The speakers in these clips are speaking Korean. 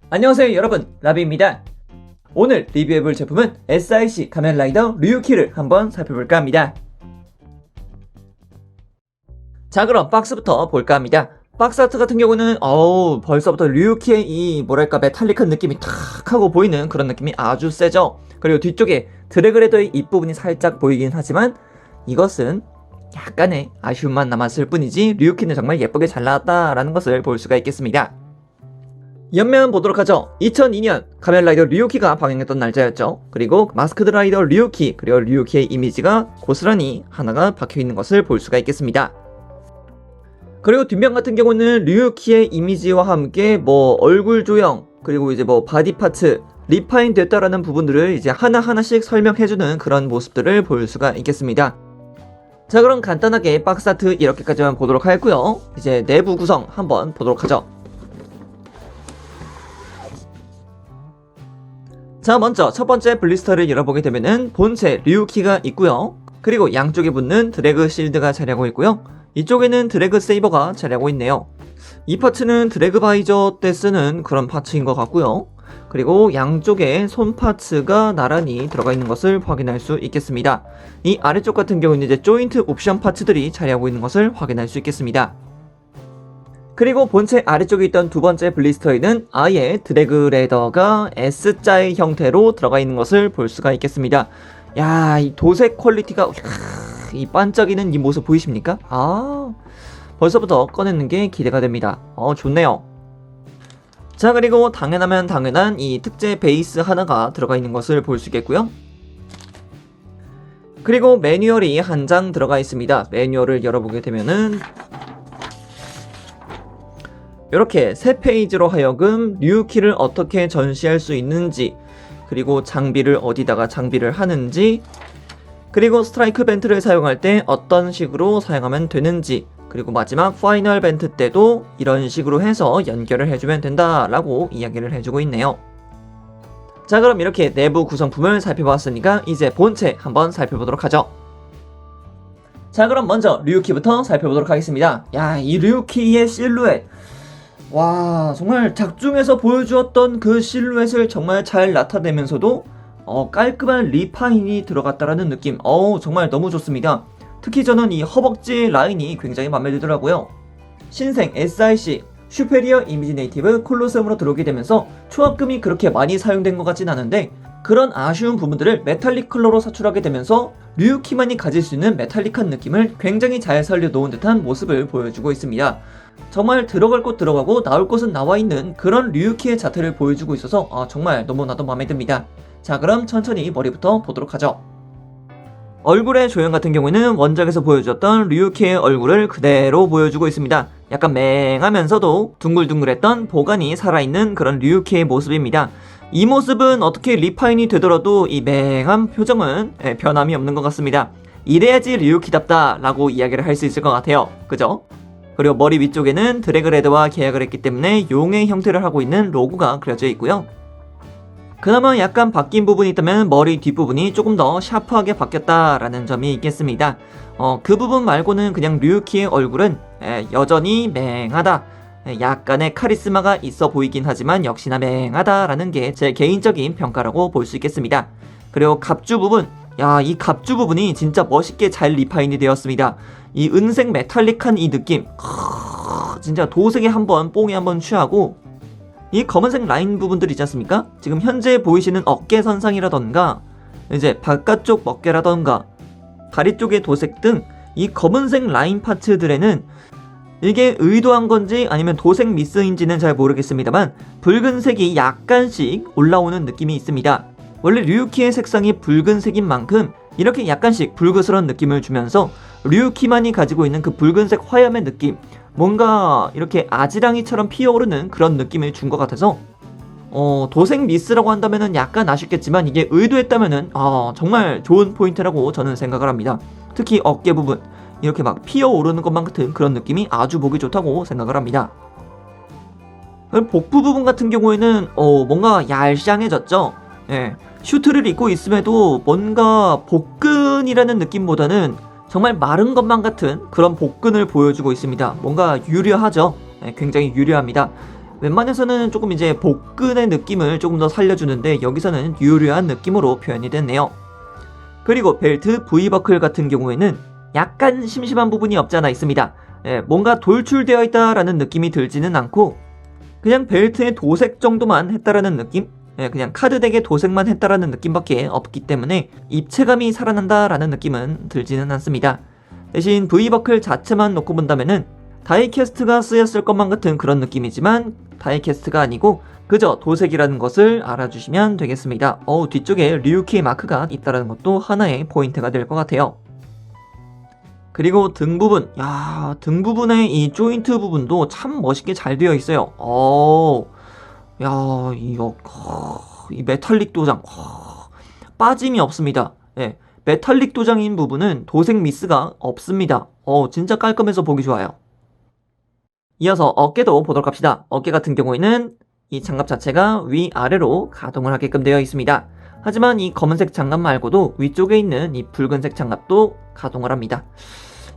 안녕하세요 여러분, 라비입니다. 오늘 리뷰해볼 제품은 SIC 가면라이더 류유키를 한번 살펴볼까 합니다. 자, 그럼 박스부터 볼까 합니다. 박스 아트 같은 경우는 벌써부터 류유키의 이 뭐랄까 메탈릭한 느낌이 탁 하고 보이는 그런 느낌이 아주 세죠. 그리고 뒤쪽에 드래그레더의 입부분이 살짝 보이긴 하지만 이것은 약간의 아쉬움만 남았을 뿐이지 류유키는 정말 예쁘게 잘 나왔다라는 것을 볼 수가 있겠습니다. 옆면 보도록 하죠. 2002년 가면라이더 류유키가 방영했던 날짜였죠. 그리고 마스크드 라이더 류유키, 그리고 류유키의 이미지가 고스란히 하나가 박혀있는 것을 볼 수가 있겠습니다. 그리고 뒷면 같은 경우는 류유키의 이미지와 함께 얼굴 조형, 그리고 이제 바디 파트 리파인 됐다라는 부분들을 이제 하나하나씩 설명해주는 그런 모습들을 볼 수가 있겠습니다. 자, 그럼 간단하게 박스 아트 이렇게까지만 보도록 하겠고요. 이제 내부 구성 한번 보도록 하죠. 자, 먼저 첫 번째 블리스터를 열어보게 되면은 본체 류유키가 있고요. 그리고 양쪽에 붙는 드래그 실드가 자리하고 있고요. 이쪽에는 드래그 세이버가 자리하고 있네요. 이 파츠는 드래그 바이저 때 쓰는 그런 파츠인 것 같고요. 그리고 양쪽에 손 파츠가 나란히 들어가 있는 것을 확인할 수 있겠습니다. 이 아래쪽 같은 경우는 이제 조인트 옵션 파츠들이 자리하고 있는 것을 확인할 수 있겠습니다. 그리고 본체 아래쪽에 있던 두 번째 블리스터에는 아예 드래그 레더가 S자의 형태로 들어가 있는 것을 볼 수가 있겠습니다. 야, 이 도색 퀄리티가 이 반짝이는 이 모습 보이십니까? 벌써부터 꺼내는 게 기대가 됩니다. 좋네요. 자, 그리고 당연하면 당연한 이 특제 베이스 하나가 들어가 있는 것을 볼 수 있겠고요. 그리고 매뉴얼이 한 장 들어가 있습니다. 매뉴얼을 열어보게 되면은 이렇게 세 페이지로 하여금 류유키를 어떻게 전시할 수 있는지, 그리고 장비를 어디다가 장비를 하는지, 그리고 스트라이크 벤트를 사용할 때 어떤 식으로 사용하면 되는지, 그리고 마지막 파이널 벤트 때도 이런 식으로 해서 연결을 해주면 된다라고 이야기를 해주고 있네요. 자, 그럼 이렇게 내부 구성품을 살펴봤으니까 이제 본체 한번 살펴보도록 하죠. 자, 그럼 먼저 류유키부터 살펴보도록 하겠습니다. 야, 이 류유키의 실루엣, 와, 정말 작중에서 보여주었던 그 실루엣을 정말 잘 나타내면서도 깔끔한 리파인이 들어갔다라는 느낌. 정말 너무 좋습니다. 특히 저는 이 허벅지 라인이 굉장히 마음에 들더라고요. 신생 SIC 슈페리어 이미지 네이티브 콜로세움으로 들어오게 되면서 초합금이 그렇게 많이 사용된 것 같진 않은데, 그런 아쉬운 부분들을 메탈릭 컬러로 사출하게 되면서 류유키만이 가질 수 있는 메탈릭한 느낌을 굉장히 잘 살려놓은 듯한 모습을 보여주고 있습니다. 정말 들어갈 곳 들어가고 나올 곳은 나와 있는 그런 류유키의 자태를 보여주고 있어서 정말 너무나도 마음에 듭니다. 자, 그럼 천천히 머리부터 보도록 하죠. 얼굴의 조형 같은 경우에는 원작에서 보여주었던 류유키의 얼굴을 그대로 보여주고 있습니다. 약간 맹하면서도 둥글둥글했던 보관이 살아있는 그런 류유키의 모습입니다. 이 모습은 어떻게 리파인이 되더라도 이 맹한 표정은 변함이 없는 것 같습니다. 이래야지 류유키답다 라고 이야기를 할 수 있을 것 같아요. 그죠? 그리고 머리 위쪽에는 드래그 레더와 계약을 했기 때문에 용의 형태를 하고 있는 로고가 그려져 있고요. 그나마 약간 바뀐 부분이 있다면 머리 뒷부분이 조금 더 샤프하게 바뀌었다라는 점이 있겠습니다. 그 부분 말고는 그냥 류유키의 얼굴은 여전히 맹하다, 약간의 카리스마가 있어 보이긴 하지만 역시나 맹하다라는 게 제 개인적인 평가라고 볼 수 있겠습니다. 그리고 갑주 부분, 야, 이 갑주 부분이 진짜 멋있게 잘 리파인이 되었습니다. 이 은색 메탈릭한 이 느낌, 진짜 도색에 한번 뽕에 한번 취하고, 이 검은색 라인 부분들 있지 않습니까? 지금 현재 보이시는 어깨 선상이라던가 이제 바깥쪽 어깨라던가 다리 쪽의 도색 등 이 검은색 라인 파츠들에는 이게 의도한 건지 아니면 도색 미스인지는 잘 모르겠습니다만 붉은색이 약간씩 올라오는 느낌이 있습니다. 원래 류유키의 색상이 붉은색인 만큼 이렇게 약간씩 붉으스러운 느낌을 주면서 류유키만이 가지고 있는 그 붉은색 화염의 느낌, 뭔가 이렇게 아지랑이처럼 피어오르는 그런 느낌을 준 것 같아서 도색 미스라고 한다면은 약간 아쉽겠지만 이게 의도했다면은 정말 좋은 포인트라고 저는 생각을 합니다. 특히 어깨 부분 이렇게 막 피어오르는 것만 같은 그런 느낌이 아주 보기 좋다고 생각을 합니다. 복부 부분 같은 경우에는 뭔가 얄쌍해졌죠. 슈트를 입고 있음에도 뭔가 복근이라는 느낌보다는 정말 마른 것만 같은 그런 복근을 보여주고 있습니다. 뭔가 유려하죠. 굉장히 유려합니다. 웬만해서는 조금 이제 복근의 느낌을 조금 더 살려주는데 여기서는 유려한 느낌으로 표현이 됐네요. 그리고 벨트 V버클 같은 경우에는 약간 심심한 부분이 없지 않아 있습니다. 뭔가 돌출되어 있다라는 느낌이 들지는 않고 그냥 벨트의 도색 정도만 했다라는 느낌? 그냥 카드덱의 도색만 했다라는 느낌밖에 없기 때문에 입체감이 살아난다라는 느낌은 들지는 않습니다. 대신 V버클 자체만 놓고 본다면은 다이캐스트가 쓰였을 것만 같은 그런 느낌이지만 다이캐스트가 아니고 그저 도색이라는 것을 알아주시면 되겠습니다. 뒤쪽에 류키 마크가 있다는 것도 하나의 포인트가 될 것 같아요. 그리고 등 부분, 등 부분의 이 조인트 부분도 참 멋있게 잘 되어 있어요. 이 메탈릭 도장, 빠짐이 없습니다. 메탈릭 도장인 부분은 도색 미스가 없습니다. 진짜 깔끔해서 보기 좋아요. 이어서 어깨도 보도록 합시다. 어깨 같은 경우에는 이 장갑 자체가 위아래로 가동을 하게끔 되어 있습니다. 하지만 이 검은색 장갑 말고도 위쪽에 있는 이 붉은색 장갑도 가동을 합니다.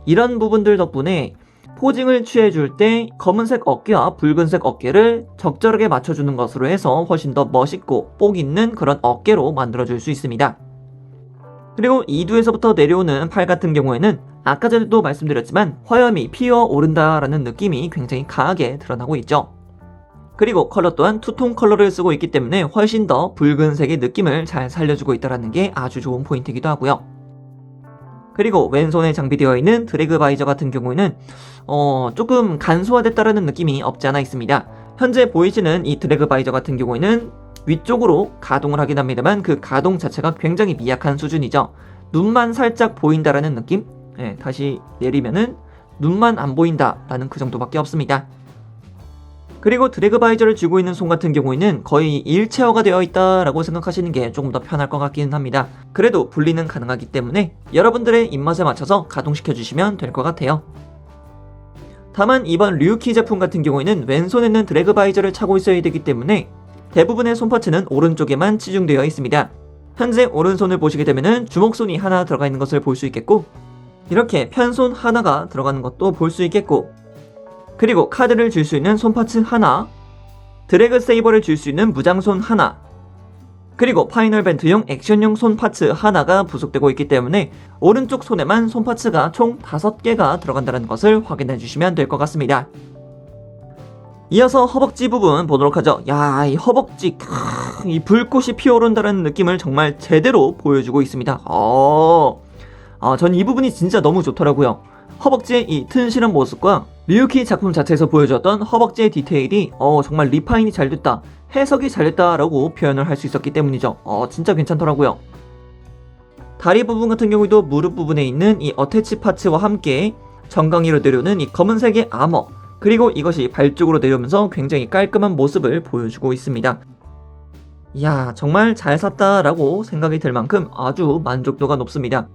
이런 부분들 덕분에 포징을 취해줄 때 검은색 어깨와 붉은색 어깨를 적절하게 맞춰주는 것으로 해서 훨씬 더 멋있고 복 있는 그런 어깨로 만들어줄 수 있습니다. 그리고 2두에서부터 내려오는 팔 같은 경우에는 아까 전에도 말씀드렸지만 화염이 피어오른다라는 느낌이 굉장히 강하게 드러나고 있죠. 그리고 컬러 또한 투톤 컬러를 쓰고 있기 때문에 훨씬 더 붉은색의 느낌을 잘 살려주고 있다는 게 아주 좋은 포인트이기도 하고요. 그리고 왼손에 장비되어 있는 드래그 바이저 같은 경우에는 조금 간소화됐다라는 느낌이 없지 않아 있습니다. 현재 보이시는 이 드래그 바이저 같은 경우에는 위쪽으로 가동을 하긴 합니다만 그 가동 자체가 굉장히 미약한 수준이죠. 눈만 살짝 보인다라는 느낌? 다시 내리면은 눈만 안 보인다라는 그 정도밖에 없습니다. 그리고 드래그 바이저를 쥐고 있는 손 같은 경우에는 거의 일체화가 되어 있다라고 생각하시는 게 조금 더 편할 것 같기는 합니다. 그래도 분리는 가능하기 때문에 여러분들의 입맛에 맞춰서 가동시켜 주시면 될 것 같아요. 다만 이번 류키 제품 같은 경우에는 왼손에는 드래그 바이저를 차고 있어야 되기 때문에 대부분의 손파츠는 오른쪽에만 치중되어 있습니다. 현재 오른손을 보시게 되면 주먹손이 하나 들어가 있는 것을 볼 수 있겠고 이렇게 편손 하나가 들어가는 것도 볼 수 있겠고 그리고 카드를 줄 수 있는 손파츠 하나, 드래그 세이버를 줄 수 있는 무장손 하나, 그리고 파이널 벤트용 액션용 손파츠 하나가 부속되고 있기 때문에 오른쪽 손에만 손파츠가 총 5개가 들어간다는 것을 확인해 주시면 될 것 같습니다. 이어서 허벅지 부분 보도록 하죠. 이 허벅지, 이 불꽃이 피어오른다는 느낌을 정말 제대로 보여주고 있습니다. 전 이 부분이 진짜 너무 좋더라고요. 허벅지의 이 튼실한 모습과 류키 작품 자체에서 보여줬던 허벅지의 디테일이 정말 리파인이 잘 됐다, 해석이 잘 됐다 라고 표현을 할 수 있었기 때문이죠. 진짜 괜찮더라고요. 다리 부분 같은 경우에도 무릎 부분에 있는 이 어태치 파츠와 함께 정강이로 내려오는 이 검은색의 아머, 그리고 이것이 발 쪽으로 내려오면서 굉장히 깔끔한 모습을 보여주고 있습니다. 이야, 정말 잘 샀다 라고 생각이 들 만큼 아주 만족도가 높습니다.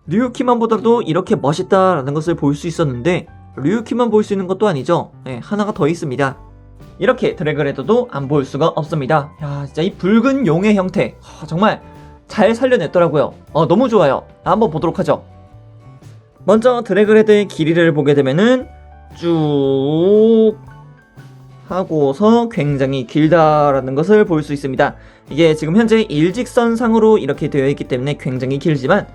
류키만 보더라도 이렇게 멋있다라는 것을 볼 수 있었는데 류키만 볼 수 있는 것도 아니죠. 하나가 더 있습니다. 이렇게 드래그레더도 안 볼 수가 없습니다. 진짜 이 붉은 용의 형태 정말 잘 살려냈더라고요. 너무 좋아요. 한번 보도록 하죠. 먼저 드래그레더의 길이를 보게 되면은 쭉 하고서 굉장히 길다라는 것을 볼 수 있습니다. 이게 지금 현재 일직선상으로 이렇게 되어 있기 때문에 굉장히 길지만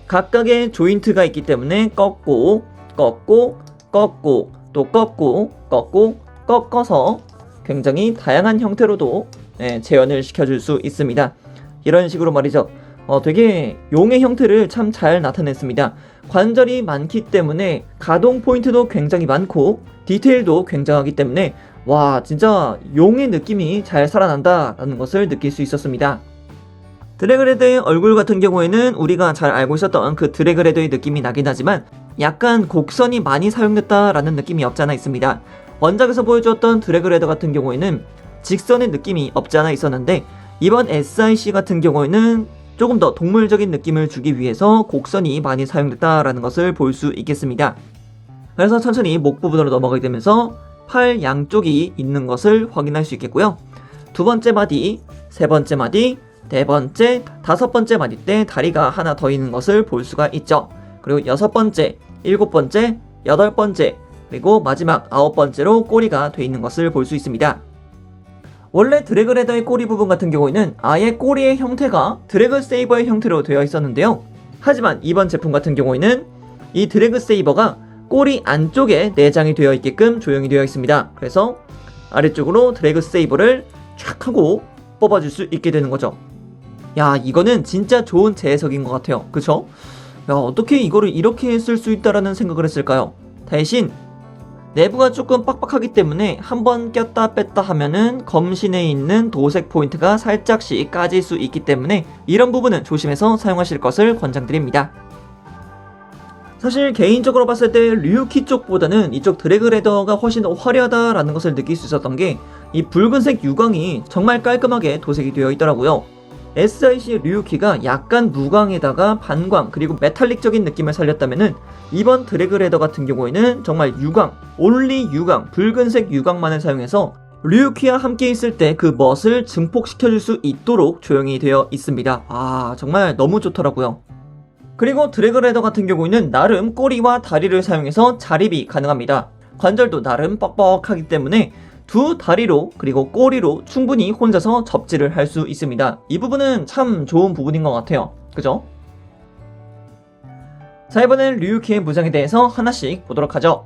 각각의 조인트가 있기 때문에 꺾고 꺾고 꺾고 또 꺾고 꺾고 꺾어서 굉장히 다양한 형태로도 재현을 시켜줄 수 있습니다. 이런 식으로 말이죠. 되게 용의 형태를 참 잘 나타냈습니다. 관절이 많기 때문에 가동 포인트도 굉장히 많고 디테일도 굉장하기 때문에 와, 진짜 용의 느낌이 잘 살아난다라는 것을 느낄 수 있었습니다. 드래그레드의 얼굴 같은 경우에는 우리가 잘 알고 있었던 그 드래그레드의 느낌이 나긴 하지만 약간 곡선이 많이 사용됐다라는 느낌이 없지 않아 있습니다. 원작에서 보여주었던 드래그레드 같은 경우에는 직선의 느낌이 없지 않아 있었는데 이번 SIC 같은 경우에는 조금 더 동물적인 느낌을 주기 위해서 곡선이 많이 사용됐다라는 것을 볼 수 있겠습니다. 그래서 천천히 목 부분으로 넘어가게 되면서 팔 양쪽이 있는 것을 확인할 수 있겠고요. 두 번째 마디, 세 번째 마디, 네 번째, 다섯 번째 마디 때 다리가 하나 더 있는 것을 볼 수가 있죠. 그리고 여섯 번째, 일곱 번째, 여덟 번째, 그리고 마지막 9번째로 꼬리가 돼 있는 것을 볼 수 있습니다. 원래 드래그 레더의 꼬리 부분 같은 경우에는 아예 꼬리의 형태가 드래그 세이버의 형태로 되어 있었는데요. 하지만 이번 제품 같은 경우에는 이 드래그 세이버가 꼬리 안쪽에 내장이 되어 있게끔 조형이 되어 있습니다. 그래서 아래쪽으로 드래그 세이버를 촥 하고 뽑아줄 수 있게 되는 거죠. 야, 이거는 진짜 좋은 재해석인 것 같아요. 그쵸? 야, 어떻게 이거를 이렇게 쓸 수 있다라는 생각을 했을까요? 대신 내부가 조금 빡빡하기 때문에 한번 꼈다 뺐다 하면은 검신에 있는 도색 포인트가 살짝씩 까질 수 있기 때문에 이런 부분은 조심해서 사용하실 것을 권장드립니다. 사실 개인적으로 봤을 때 류키 쪽보다는 이쪽 드래그 레더가 훨씬 더 화려하다라는 것을 느낄 수 있었던 게 이 붉은색 유광이 정말 깔끔하게 도색이 되어 있더라고요. SIC 류키가 약간 무광에다가 반광 그리고 메탈릭적인 느낌을 살렸다면은 이번 드래그 레더 같은 경우에는 정말 유광, 올리 유광, 붉은색 유광만을 사용해서 류키와 함께 있을 때 그 멋을 증폭시켜줄 수 있도록 조형이 되어 있습니다. 아, 정말 너무 좋더라고요. 그리고 드래그 레더 같은 경우에는 나름 꼬리와 다리를 사용해서 자립이 가능합니다. 관절도 나름 뻑뻑하기 때문에 두 다리로 그리고 꼬리로 충분히 혼자서 접지를 할 수 있습니다. 이 부분은 참 좋은 부분인 것 같아요. 그죠? 자, 이번엔 류키의 무장에 대해서 하나씩 보도록 하죠.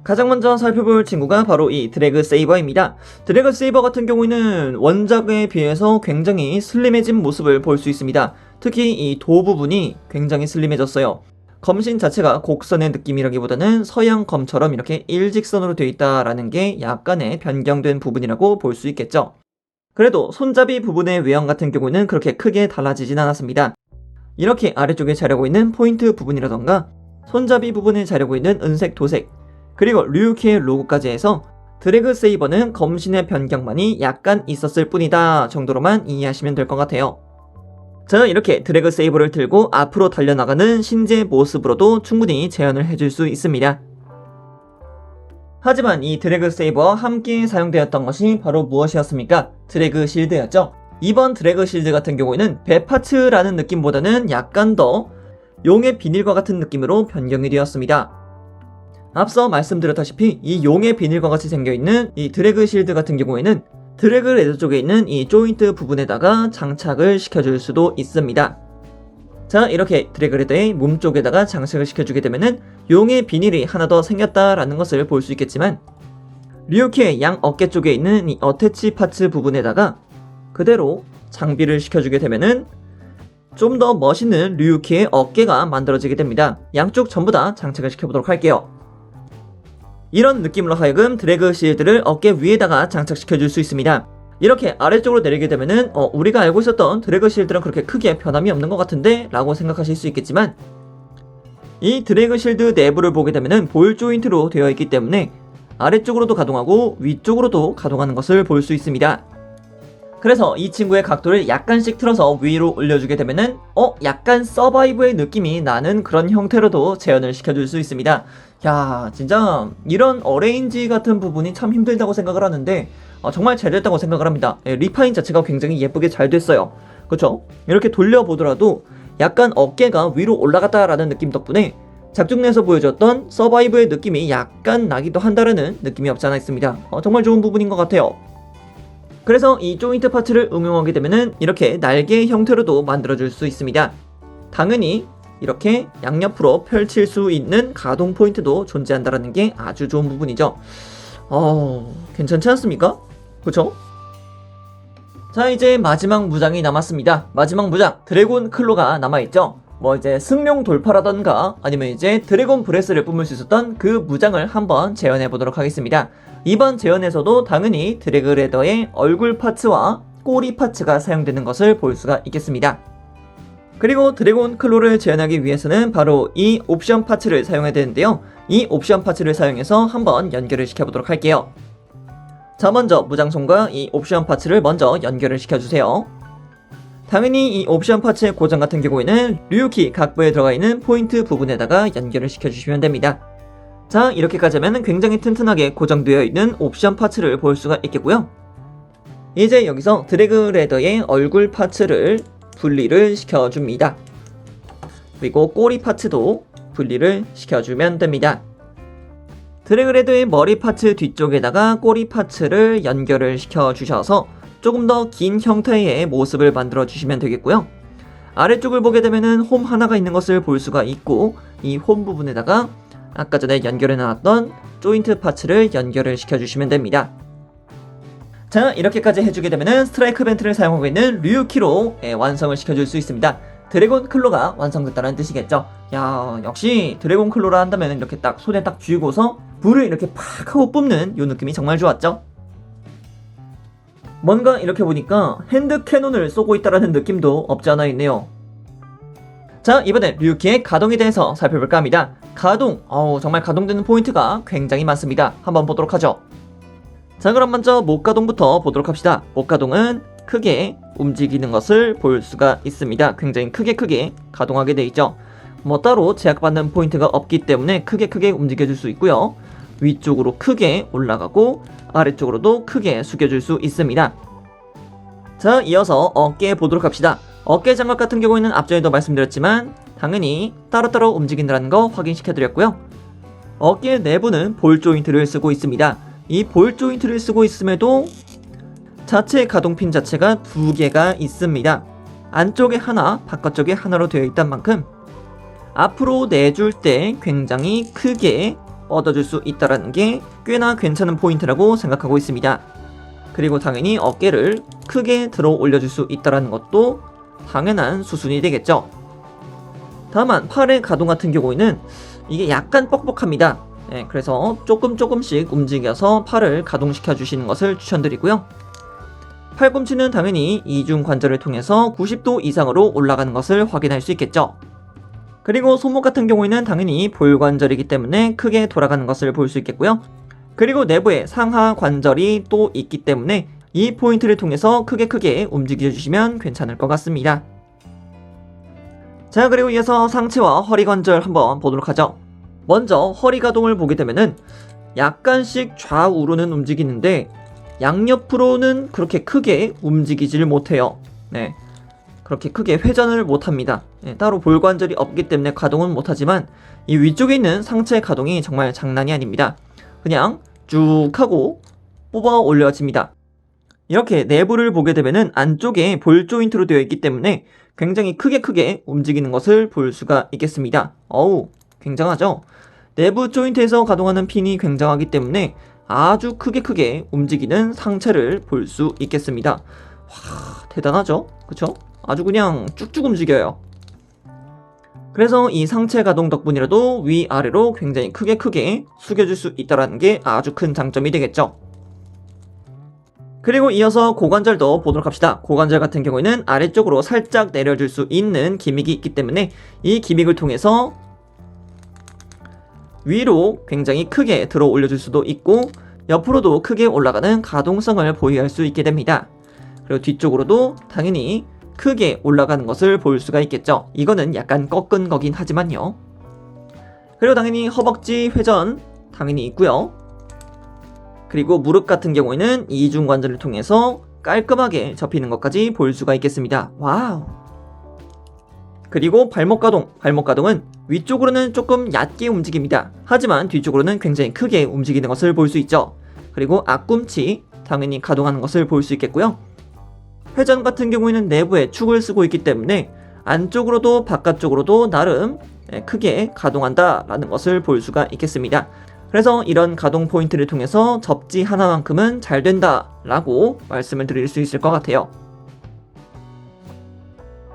가장 먼저 살펴볼 친구가 바로 이 드래그 세이버입니다. 드래그 세이버 같은 경우에는 원작에 비해서 굉장히 슬림해진 모습을 볼 수 있습니다. 특히 이 도 부분이 굉장히 슬림해졌어요. 검신 자체가 곡선의 느낌이라기보다는 서양 검처럼 이렇게 일직선으로 되어 있다라는 게 약간의 변경된 부분이라고 볼 수 있겠죠. 그래도 손잡이 부분의 외형 같은 경우는 그렇게 크게 달라지진 않았습니다. 이렇게 아래쪽에 자르고 있는 포인트 부분이라던가 손잡이 부분에 자르고 있는 은색 도색 그리고 류키의 로고까지 해서 드래그 세이버는 검신의 변경만이 약간 있었을 뿐이다 정도로만 이해하시면 될 것 같아요. 자, 이렇게 드래그 세이버를 들고 앞으로 달려나가는 신지의 모습으로도 충분히 재현을 해줄 수 있습니다. 하지만 이 드래그 세이버와 함께 사용되었던 것이 바로 무엇이었습니까? 드래그 실드였죠. 이번 드래그 실드 같은 경우에는 배파츠라는 느낌보다는 약간 더 용의 비닐과 같은 느낌으로 변경이 되었습니다. 앞서 말씀드렸다시피 이 용의 비닐과 같이 생겨있는 이 드래그 실드 같은 경우에는 드래그 레더 쪽에 있는 이 조인트 부분에다가 장착을 시켜줄 수도 있습니다. 자, 이렇게 드래그 레더의 몸 쪽에다가 장착을 시켜주게 되면은 용의 비닐이 하나 더 생겼다라는 것을 볼 수 있겠지만 류키의 양 어깨 쪽에 있는 이 어태치 파츠 부분에다가 그대로 장비를 시켜주게 되면은 좀 더 멋있는 류키의 어깨가 만들어지게 됩니다. 양쪽 전부 다 장착을 시켜보도록 할게요. 이런 느낌으로 하여금 드래그 실드를 어깨 위에다가 장착시켜줄 수 있습니다. 이렇게 아래쪽으로 내리게 되면은 우리가 알고 있었던 드래그 실드랑 그렇게 크게 변함이 없는 것 같은데 라고 생각하실 수 있겠지만 이 드래그 실드 내부를 보게 되면은 볼 조인트로 되어 있기 때문에 아래쪽으로도 가동하고 위쪽으로도 가동하는 것을 볼 수 있습니다. 그래서 이 친구의 각도를 약간씩 틀어서 위로 올려주게 되면은 약간 서바이브의 느낌이 나는 그런 형태로도 재현을 시켜줄 수 있습니다. 야, 진짜 이런 어레인지 같은 부분이 참 힘들다고 생각을 하는데 정말 잘 됐다고 생각을 합니다. 리파인 자체가 굉장히 예쁘게 잘 됐어요. 그쵸? 이렇게 돌려보더라도 약간 어깨가 위로 올라갔다라는 느낌 덕분에 작중 내에서 보여줬던 서바이브의 느낌이 약간 나기도 한다라는 느낌이 없지 않아 있습니다. 정말 좋은 부분인 것 같아요. 그래서 이 조인트 파츠를 응용하게 되면은 이렇게 날개 형태로도 만들어줄 수 있습니다. 당연히 이렇게 양옆으로 펼칠 수 있는 가동 포인트도 존재한다는 게 아주 좋은 부분이죠. 괜찮지 않습니까? 그쵸? 자, 이제 마지막 무장이 남았습니다. 마지막 무장, 드래곤 클로가 남아있죠. 이제 승룡 돌파라던가 아니면 이제 드래곤 브레스를 뿜을 수 있었던 그 무장을 한번 재현해 보도록 하겠습니다. 이번 재현에서도 당연히 드래그 레더의 얼굴 파츠와 꼬리 파츠가 사용되는 것을 볼 수가 있겠습니다. 그리고 드래곤 클로를 재현하기 위해서는 바로 이 옵션 파츠를 사용해야 되는데요. 이 옵션 파츠를 사용해서 한번 연결을 시켜보도록 할게요. 자, 먼저 무장손과 이 옵션 파츠를 먼저 연결을 시켜주세요. 당연히 이 옵션 파츠의 고정 같은 경우에는 류키 각부에 들어가 있는 포인트 부분에다가 연결을 시켜주시면 됩니다. 자, 이렇게까지 하면 굉장히 튼튼하게 고정되어 있는 옵션 파츠를 볼 수가 있겠고요. 이제 여기서 드래그 레더의 얼굴 파츠를 분리를 시켜줍니다. 그리고 꼬리 파츠도 분리를 시켜주면 됩니다. 드래그레더의 머리 파츠 뒤쪽에다가 꼬리 파츠를 연결을 시켜주셔서 조금 더 긴 형태의 모습을 만들어 주시면 되겠고요. 아래쪽을 보게 되면은 홈 하나가 있는 것을 볼 수가 있고, 이 홈 부분에다가 아까 전에 연결해 놨던 조인트 파츠를 연결을 시켜주시면 됩니다. 자, 이렇게까지 해주게 되면은 스트라이크 벤트를 사용하고 있는 류키로 완성을 시켜줄 수 있습니다. 드래곤 클로가 완성됐다는 뜻이겠죠. 야, 역시 드래곤 클로라 한다면 이렇게 딱 손에 딱 쥐고서 불을 이렇게 팍 하고 뿜는 요 느낌이 정말 좋았죠. 뭔가 이렇게 보니까 핸드 캐논을 쏘고 있다라는 느낌도 없지 않아 있네요. 자, 이번엔 류키의 가동에 대해서 살펴볼까 합니다. 가동, 정말 가동되는 포인트가 굉장히 많습니다. 한번 보도록 하죠. 자, 그럼 먼저 목 가동부터 보도록 합시다. 목 가동은 크게 움직이는 것을 볼 수가 있습니다. 굉장히 크게 가동하게 되어 있죠. 뭐 따로 제약받는 포인트가 없기 때문에 크게 움직여줄 수 있고요. 위쪽으로 크게 올라가고 아래쪽으로도 크게 숙여줄 수 있습니다. 자, 이어서 어깨 보도록 합시다. 어깨 장갑 같은 경우에는 앞전에도 말씀드렸지만 당연히 따로따로 움직인다는 거 확인시켜드렸고요. 어깨 내부는 볼 조인트를 쓰고 있습니다. 이 볼 조인트를 쓰고 있음에도 자체 가동핀 자체가 두 개가 있습니다. 안쪽에 하나, 바깥쪽에 하나로 되어 있단 만큼 앞으로 내줄 때 굉장히 크게 뻗어줄 수 있다는 게 꽤나 괜찮은 포인트라고 생각하고 있습니다. 그리고 당연히 어깨를 크게 들어 올려줄 수 있다는 것도 당연한 수순이 되겠죠. 다만 팔의 가동 같은 경우에는 이게 약간 뻑뻑합니다. 그래서 조금씩 움직여서 팔을 가동시켜 주시는 것을 추천드리고요. 팔꿈치는 당연히 이중 관절을 통해서 90도 이상으로 올라가는 것을 확인할 수 있겠죠. 그리고 손목 같은 경우에는 당연히 볼관절이기 때문에 크게 돌아가는 것을 볼 수 있겠고요. 그리고 내부에 상하 관절이 또 있기 때문에 이 포인트를 통해서 크게 움직여주시면 괜찮을 것 같습니다. 자, 그리고 이어서 상체와 허리 관절 한번 보도록 하죠. 먼저 허리 가동을 보게 되면은 약간씩 좌우로는 움직이는데 양옆으로는 그렇게 크게 움직이질 못해요. 네, 그렇게 크게 회전을 못합니다. 따로 볼관절이 없기 때문에 가동은 못하지만 이 위쪽에 있는 상체 가동이 정말 장난이 아닙니다. 그냥 쭉 하고 뽑아 올려집니다. 이렇게 내부를 보게 되면은 안쪽에 볼 조인트로 되어 있기 때문에 굉장히 크게 움직이는 것을 볼 수가 있겠습니다. 어우, 굉장하죠? 내부 조인트에서 가동하는 핀이 굉장하기 때문에 아주 크게 움직이는 상체를 볼 수 있겠습니다. 와, 대단하죠? 그쵸? 아주 그냥 쭉쭉 움직여요. 그래서 이 상체 가동 덕분이라도 위아래로 굉장히 크게 숙여줄 수 있다는 게 아주 큰 장점이 되겠죠. 그리고 이어서 고관절도 보도록 합시다. 고관절 같은 경우에는 아래쪽으로 살짝 내려줄 수 있는 기믹이 있기 때문에 이 기믹을 통해서 위로 굉장히 크게 들어 올려줄 수도 있고 옆으로도 크게 올라가는 가동성을 보유할 수 있게 됩니다. 그리고 뒤쪽으로도 당연히 크게 올라가는 것을 볼 수가 있겠죠. 이거는 약간 꺾은 거긴 하지만요. 그리고 당연히 허벅지 회전 당연히 있고요. 그리고 무릎 같은 경우에는 이중 관절을 통해서 깔끔하게 접히는 것까지 볼 수가 있겠습니다. 와우. 그리고 발목 가동은 위쪽으로는 조금 얕게 움직입니다. 하지만 뒤쪽으로는 굉장히 크게 움직이는 것을 볼 수 있죠. 그리고 앞꿈치 당연히 가동하는 것을 볼 수 있겠고요. 회전 같은 경우에는 내부에 축을 쓰고 있기 때문에 안쪽으로도 바깥쪽으로도 나름 크게 가동한다라는 것을 볼 수가 있겠습니다. 그래서 이런 가동 포인트를 통해서 접지 하나만큼은 잘 된다라고 말씀을 드릴 수 있을 것 같아요.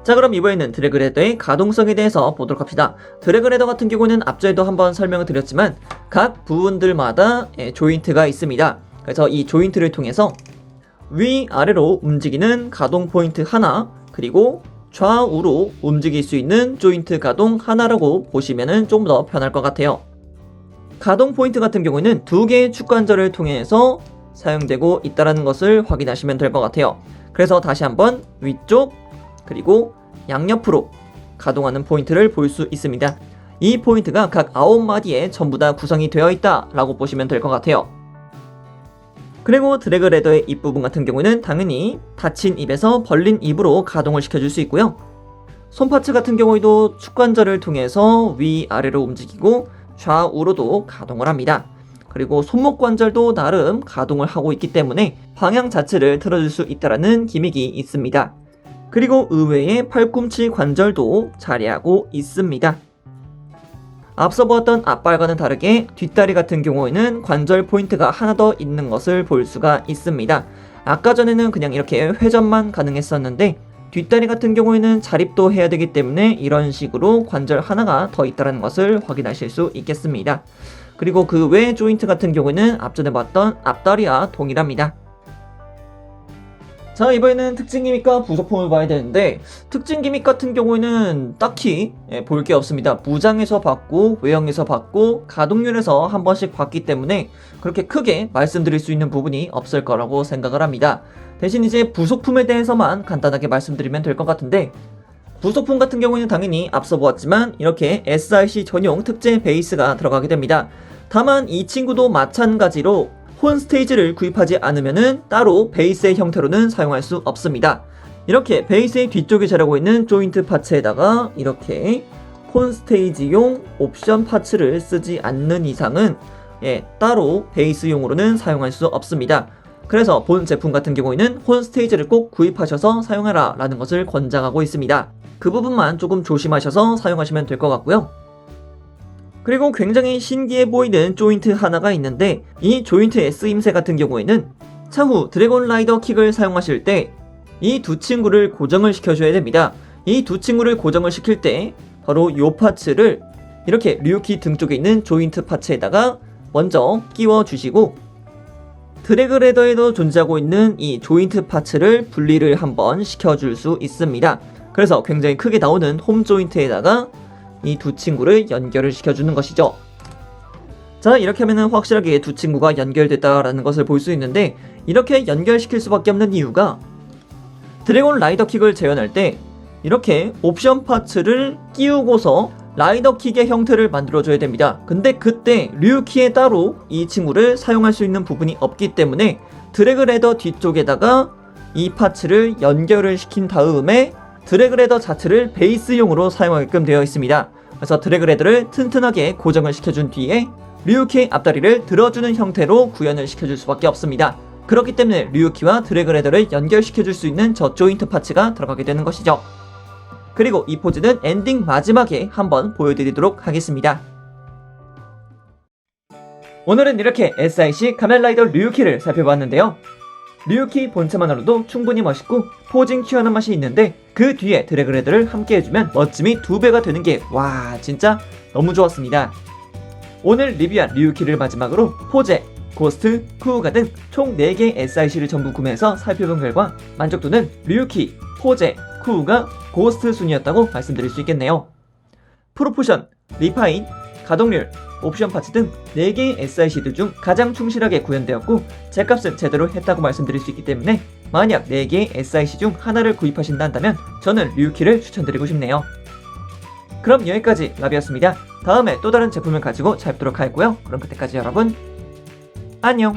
자, 그럼 이번에는 드래그레더의 가동성에 대해서 보도록 합시다. 드래그레더 같은 경우는 앞전에도 한번 설명을 드렸지만 각 부분들마다 조인트가 있습니다. 그래서 이 조인트를 통해서 위아래로 움직이는 가동 포인트 하나, 그리고 좌우로 움직일 수 있는 조인트 가동 하나라고 보시면 좀 더 편할 것 같아요. 가동 포인트 같은 경우는 두 개의 축관절을 통해서 사용되고 있다는 것을 확인하시면 될 것 같아요. 그래서 다시 한번 위쪽 그리고 양옆으로 가동하는 포인트를 볼 수 있습니다. 이 포인트가 각 9마디에 전부 다 구성이 되어 있다라고 보시면 될 것 같아요. 그리고 드래그레더의 입부분 같은 경우는 당연히 닫힌 입에서 벌린 입으로 가동을 시켜줄 수 있고요. 손파츠 같은 경우에도 축관절을 통해서 위아래로 움직이고 좌우로도 가동을 합니다. 그리고 손목 관절도 나름 가동을 하고 있기 때문에 방향 자체를 틀어줄 수 있다는 기믹이 있습니다. 그리고 의외의 팔꿈치 관절도 자리하고 있습니다. 앞서 보았던 앞발과는 다르게 뒷다리 같은 경우에는 관절 포인트가 하나 더 있는 것을 볼 수가 있습니다. 아까 전에는 그냥 이렇게 회전만 가능했었는데 뒷다리 같은 경우에는 자립도 해야 되기 때문에 이런 식으로 관절 하나가 더 있다는 것을 확인하실 수 있겠습니다. 그리고 그 외 조인트 같은 경우에는 앞전에 봤던 앞다리와 동일합니다. 자, 이번에는 특징 기믹과 부속품을 봐야 되는데 특징 기믹 같은 경우에는 딱히 볼 게 없습니다. 무장에서 봤고 외형에서 봤고 가동률에서 한 번씩 봤기 때문에 그렇게 크게 말씀드릴 수 있는 부분이 없을 거라고 생각을 합니다. 대신 이제 부속품에 대해서만 간단하게 말씀드리면 될 것 같은데 부속품 같은 경우에는 당연히 앞서 보았지만 이렇게 SRC 전용 특제 베이스가 들어가게 됩니다. 다만 이 친구도 마찬가지로 혼 스테이지를 구입하지 않으면은 따로 베이스의 형태로는 사용할 수 없습니다. 이렇게 베이스의 뒤쪽에 자라고 있는 조인트 파츠에다가 이렇게 혼 스테이지용 옵션 파츠를 쓰지 않는 이상은 따로 베이스용으로는 사용할 수 없습니다. 그래서 본 제품 같은 경우에는 혼 스테이지를 꼭 구입하셔서 사용하라 라는 것을 권장하고 있습니다. 그 부분만 조금 조심하셔서 사용하시면 될 것 같고요. 그리고 굉장히 신기해 보이는 조인트 하나가 있는데 이 조인트의 쓰임새 같은 경우에는 차후 드래곤 라이더 킥을 사용하실 때 이 두 친구를 고정을 시켜줘야 됩니다. 이 두 친구를 고정을 시킬 때 바로 이 파츠를 이렇게 류키 등 쪽에 있는 조인트 파츠에다가 먼저 끼워 주시고 드래그 레더에도 존재하고 있는 이 조인트 파츠를 분리를 한번 시켜줄 수 있습니다. 그래서 굉장히 크게 나오는 홈 조인트에다가 이 두 친구를 연결을 시켜주는 것이죠. 자, 이렇게 하면은 확실하게 두 친구가 연결됐다라는 것을 볼 수 있는데 이렇게 연결시킬 수밖에 없는 이유가 드래곤 라이더 킥을 재현할 때 이렇게 옵션 파츠를 끼우고서 라이더 킥의 형태를 만들어줘야 됩니다. 근데 그때 류키에 따로 이 친구를 사용할 수 있는 부분이 없기 때문에 드래그 레더 뒤쪽에다가 이 파츠를 연결을 시킨 다음에 드래그 레더 자체를 베이스용으로 사용하게끔 되어 있습니다. 그래서 드래그 레더를 튼튼하게 고정을 시켜준 뒤에 류키의 앞다리를 들어주는 형태로 구현을 시켜줄 수밖에 없습니다. 그렇기 때문에 류키와 드래그 레더를 연결시켜줄 수 있는 저 조인트 파츠가 들어가게 되는 것이죠. 그리고 이 포즈는 엔딩 마지막에 한번 보여드리도록 하겠습니다. 오늘은 이렇게 SIC 가면라이더 류키를 살펴봤는데요. 류키 본체만으로도 충분히 멋있고 포징 큐하는 맛이 있는데 그 뒤에 드래그 레더를 함께 해주면 멋짐이 2배가 되는 게 와 진짜 너무 좋았습니다. 오늘 리뷰한 류키를 마지막으로 포제, 고스트, 쿠우가 등 총 4개 SIC를 전부 구매해서 살펴본 결과 만족도는 류키, 포제, 쿠우가 고스트 순이었다고 말씀드릴 수 있겠네요. 프로포션, 리파인, 가동률, 옵션 파츠 등 4개의 SIC들 중 가장 충실하게 구현되었고 제값은 제대로 했다고 말씀드릴 수 있기 때문에 만약 4개의 SIC 중 하나를 구입하신다 한다면 저는 류키를 추천드리고 싶네요. 그럼 여기까지 라비였습니다. 다음에 또 다른 제품을 가지고 찾도록 하겠고요. 그럼 그때까지 여러분 안녕.